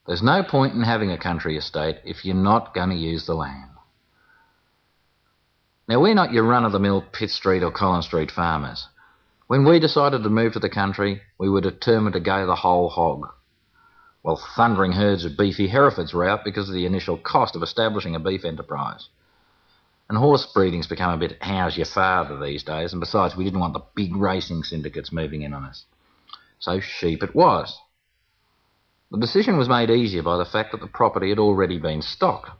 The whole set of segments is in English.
There's no point in having a country estate if you're not going to use the land. Now, we're not your run-of-the-mill Pitt Street or Collins Street farmers. When we decided to move to the country, we were determined to go the whole hog. Well, thundering herds of beefy Herefords were out because of the initial cost of establishing a beef enterprise. And horse breeding's become a bit how's your father these days, and besides, we didn't want the big racing syndicates moving in on us. So sheep it was. The decision was made easier by the fact that the property had already been stocked.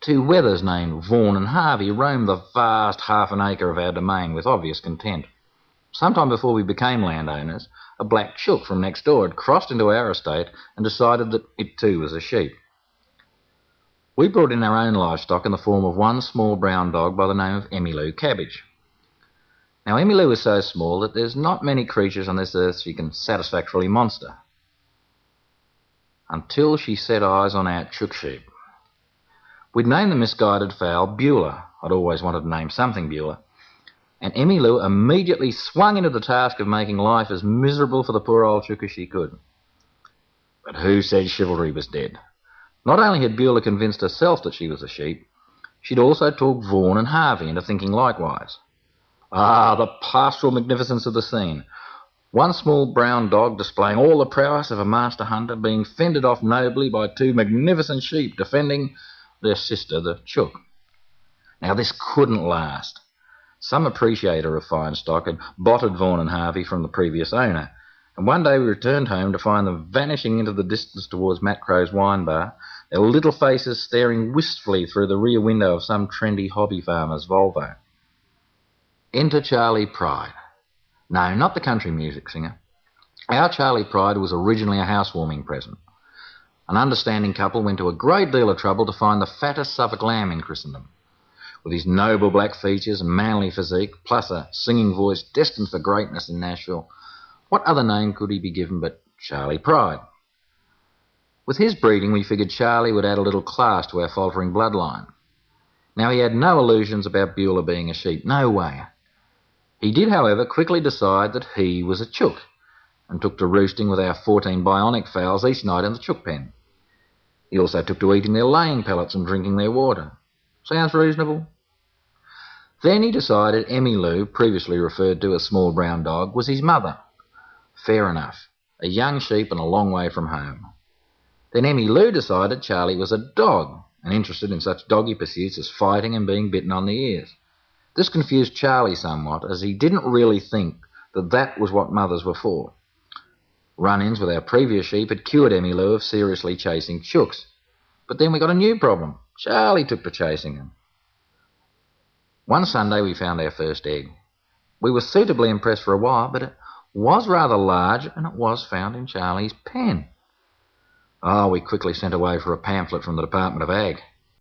Two wethers named Vaughan and Harvey roamed the vast half an acre of our domain with obvious content. Sometime before we became landowners, a black chook from next door had crossed into our estate and decided that it too was a sheep. We brought in our own livestock in the form of one small brown dog by the name of Emmylou Cabbage. Now, Emmylou is so small that there's not many creatures on this earth she can satisfactorily monster. Until she set eyes on our chook sheep. We'd named the misguided fowl Beulah. I'd always wanted to name something Beulah. And Emmylou immediately swung into the task of making life as miserable for the poor old chook as she could. But who said chivalry was dead? Not only had Beulah convinced herself that she was a sheep, she'd also talked Vaughan and Harvey into thinking likewise. Ah, the pastoral magnificence of the scene. One small brown dog displaying all the prowess of a master hunter being fended off nobly by two magnificent sheep defending their sister, the chook. Now, this couldn't last. Some appreciator of fine stock had botted Vaughan and Harvey from the previous owner, and one day we returned home to find them vanishing into the distance towards Matt Crow's wine bar, their little faces staring wistfully through the rear window of some trendy hobby farmer's Volvo. Enter Charlie Pride. No, not the country music singer. Our Charlie Pride was originally a housewarming present. An understanding couple went to a great deal of trouble to find the fattest Suffolk lamb in Christendom. With his noble black features and manly physique, plus a singing voice destined for greatness in Nashville, what other name could he be given but Charlie Pride? With his breeding, we figured Charlie would add a little class to our faltering bloodline. Now, he had no illusions about Beulah being a sheep, no way. He did, however, quickly decide that he was a chook, and took to roosting with our 14 bionic fowls each night in the chook pen. He also took to eating their laying pellets and drinking their water. Sounds reasonable? Then he decided Emmylou, previously referred to as small brown dog, was his mother. Fair enough. A young sheep and a long way from home. Then Emmylou decided Charlie was a dog, and interested in such doggy pursuits as fighting and being bitten on the ears. This confused Charlie somewhat, as he didn't really think that that was what mothers were for. Run-ins with our previous sheep had cured Emmylou of seriously chasing chooks. But then we got a new problem. Charlie took to chasing them. One Sunday we found our first egg. We were suitably impressed for a while, but it was rather large, and it was found in Charlie's pen. Oh, we quickly sent away for a pamphlet from the Department of Ag.